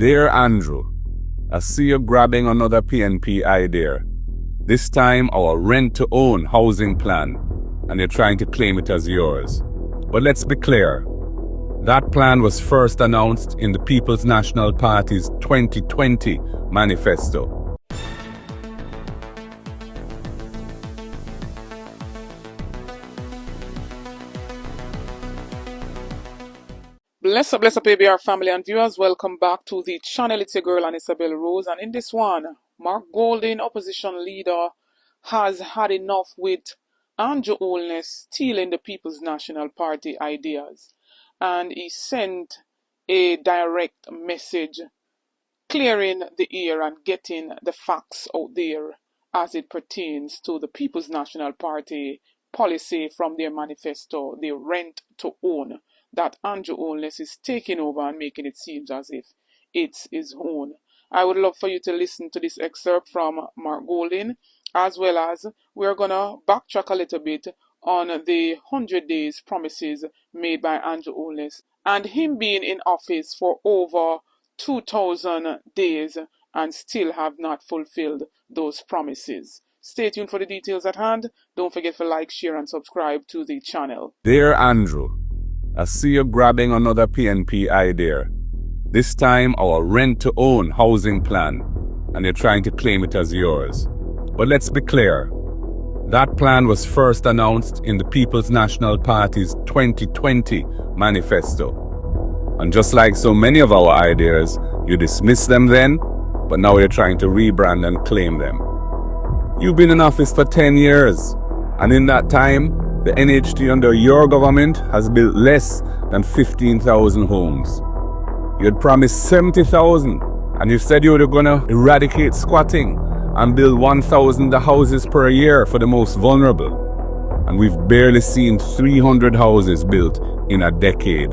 Dear Anju, I see you grabbing another PNP idea. This time our rent-to-own housing plan, and you're trying to claim it as yours. But let's be clear. That plan was first announced in the People's National Party's 2020 manifesto. Bless up ABR family and viewers, welcome back to the channel. It's your girl and Isabel Rose, and in this one, Mark Golding, opposition leader, has had enough with Anju stealing the People's National Party ideas, and he sent a direct message clearing the air and getting the facts out there as it pertains to the People's National Party policy from their manifesto, the rent to own, that Anju is taking over and making it seem as if it's his own. I would love for you to listen to this excerpt from Mark Golding, as well as we're going to backtrack a little bit on the 100 days promises made by Anju and him being in office for over 2,000 days and still have not fulfilled those promises. Stay tuned for the details at hand. Don't forget to like, share and subscribe to the channel. Dear Anju, I see you grabbing another PNP idea. This time our rent-to-own housing plan, and you're trying to claim it as yours. But let's be clear. That plan was first announced in the People's National Party's 2020 manifesto. And just like so many of our ideas, you dismissed them then, but now you're trying to rebrand and claim them. You've been in office for 10 years, and in that time, the NHT under your government has built less than 15,000 homes. You had promised 70,000, and you said you were going to eradicate squatting and build 1,000 houses per year for the most vulnerable. And we've barely seen 300 houses built in a decade.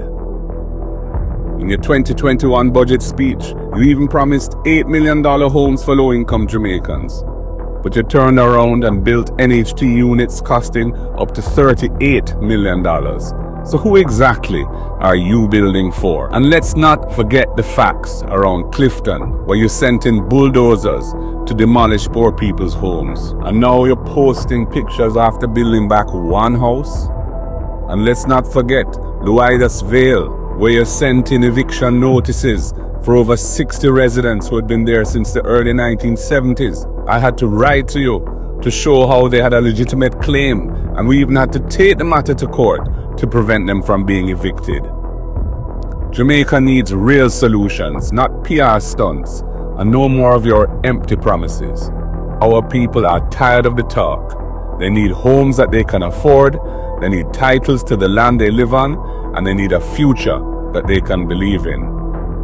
In your 2021 budget speech, you even promised $8 million homes for low-income Jamaicans. But you turned around and built NHT units costing up to $38 million. So who exactly are you building for? And let's not forget the facts around Clifton, where you sent in bulldozers to demolish poor people's homes. And now you're posting pictures after building back one house. And let's not forget Luidas Vale, where you sent in eviction notices for over 60 residents who had been there since the early 1970s. I had to write to you to show how they had a legitimate claim, and we even had to take the matter to court to prevent them from being evicted. Jamaica needs real solutions, not PR stunts, and no more of your empty promises. Our people are tired of the talk. They need homes that they can afford, they need titles to the land they live on, and they need a future that they can believe in.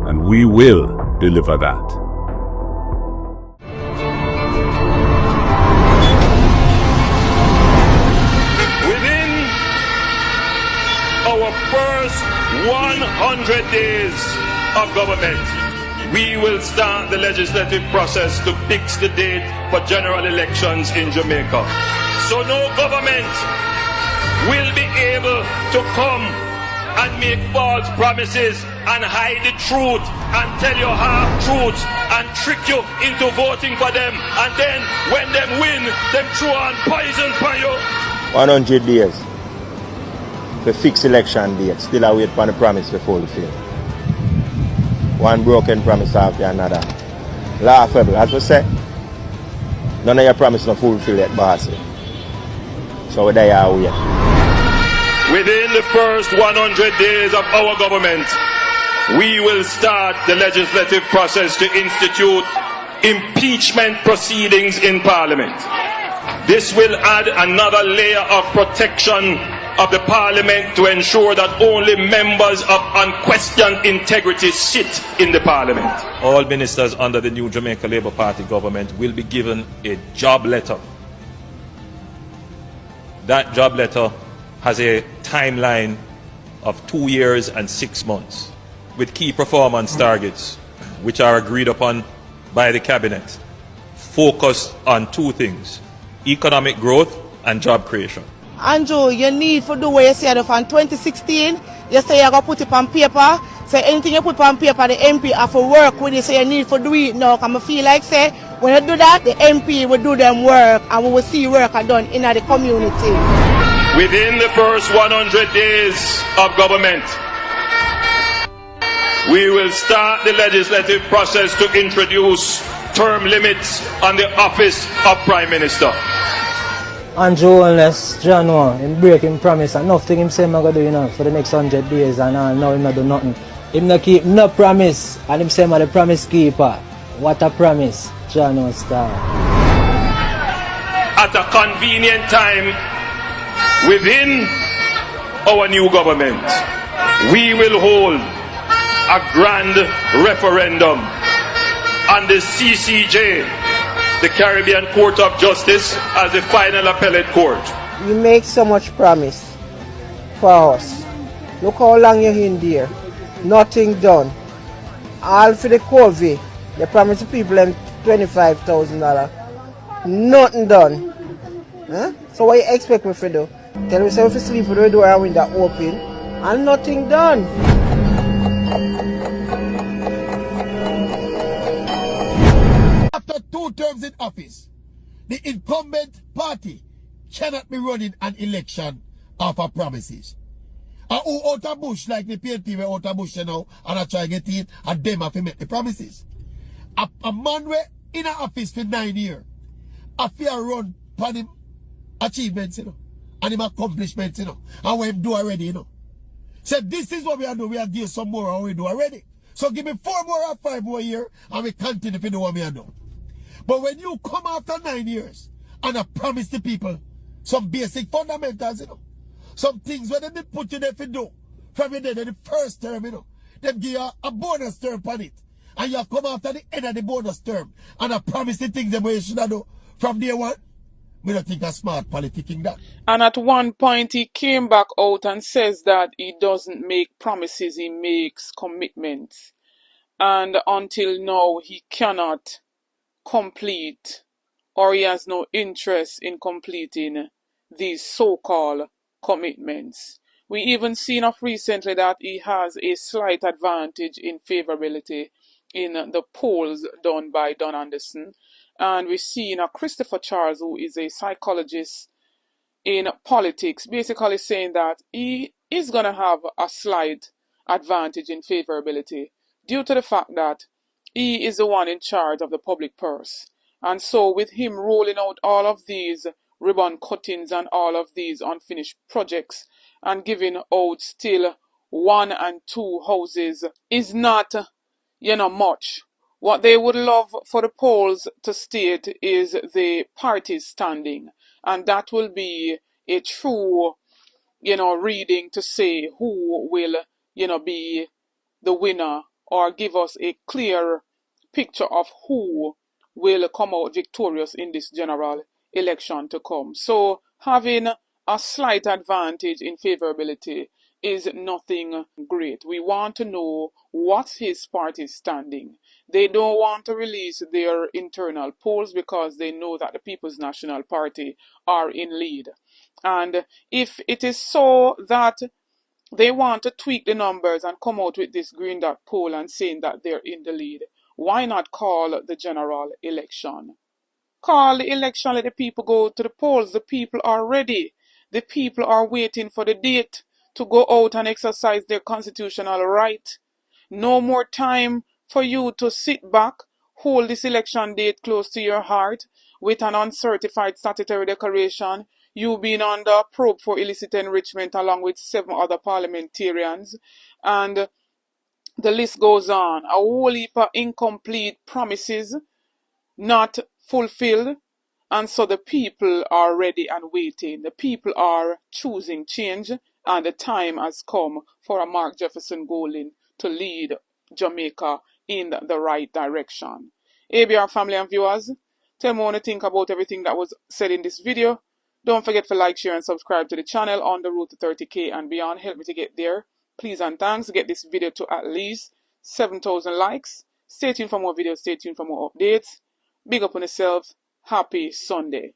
And we will deliver that. Within our first 100 days of government, we will start the legislative process to fix the date for general elections in Jamaica. So no government will be able to come and make false promises and hide the truth and tell you half truths and trick you into voting for them, and then when them win, them throw on poison for you. 100 days to fix election date, still I wait for the promise to fulfill. One broken promise after another. Laughable, as we say. None of your promises are fulfilled yet, bossy. So we are waiting. Within the first 100 days of our government, we will start the legislative process to institute impeachment proceedings in Parliament. This will add another layer of protection of the Parliament to ensure that only members of unquestioned integrity sit in the Parliament. All ministers under the new Jamaica Labour Party government will be given a job letter. That job letter has a timeline of 2 years and 6 months with key performance targets which are agreed upon by the cabinet, focused on two things: economic growth and job creation. Anju, you need to do what you said from 2016. You say you're going to put it on paper. So anything you put on paper, the MP have to work with it, so you need to do it now. Because I feel like, say, when you do that, the MP will do them work, and we will see work done in the community. Within the first 100 days of government, we will start the legislative process to introduce term limits on the office of Prime Minister. Anju unless John him break him promise and nothing him say I'm gonna do, you know, for the next 100 days and now him not do nothing. Him not keep no promise and him say I'm the promise keeper. What a promise, John star. At a convenient time within our new government, we will hold a grand referendum on the CCJ, the Caribbean Court of Justice, as the final appellate court. You make so much promise for us. Look how long you're in there. Nothing done. All for the COVID. You promise the people them $25,000. Nothing done. Huh? So what you expect me to do? Tell me if you sleep with the door and window open and nothing done. After 2 terms in office, the incumbent party cannot be running an election off of promises. And who out of bush, like the PNP were out of bush, you know, and I try to get it, and them have to make the promises. A man were in an office for 9 years, a fair run upon him achievements, you know, and him accomplishments, you know, and what him do already, you know. So this is what we are doing, we are doing some more and we do already. So give me 4 more or 5 more years, and we continue to do what we are doing. But when you come after 9 years and I promise the people some basic fundamentals, you know, some things where they put you there to do from the first term, you know, they give you a bonus term on it. And you come after the end of the bonus term and I promise the things that you should do from day one. We don't think a smart politicking that. And at one point he came back out and says that he doesn't make promises, he makes commitments. And until now he cannot complete, or he has no interest in completing these so-called commitments. We even seen of recently that he has a slight advantage in favorability in the polls done by Don Anderson. And we've seen Christopher Charles, who is a psychologist in politics, basically saying that he is going to have a slight advantage in favorability due to the fact that he is the one in charge of the public purse. And so with him rolling out all of these ribbon cuttings and all of these unfinished projects and giving out still 1 and 2 houses is not, much. What they would love for the polls to state is the party's standing. And that will be a true, reading to say who will, be the winner, or give us a clear picture of who will come out victorious in this general election to come. So having a slight advantage in favorability is nothing great. We want to know what his party is standing. They don't want to release their internal polls because they know that the People's National Party are in lead. And if it is so that they want to tweak the numbers and come out with this green dot poll and saying that they're in the lead, why not call the general election? Call the election, let the people go to the polls. The people are ready. The people are waiting for the date to go out and exercise their constitutional right. No more time for you to sit back, hold this election date close to your heart with an uncertified statutory declaration, you being under probe for illicit enrichment along with 7 other parliamentarians, and the list goes on. A whole heap of incomplete promises not fulfilled, and so the people are ready and waiting. The people are choosing change, and the time has come for a Mark Jefferson Golding to lead Jamaica in the right direction. ABR family and viewers, tell me what you think about everything that was said in this video. Don't forget to like, share and subscribe to the channel on the road to 30k and beyond. Help me to get there. Please and thanks. Get this video to at least 7,000 likes. Stay tuned for more videos. Stay tuned for more updates. Big up on yourselves. Happy Sunday.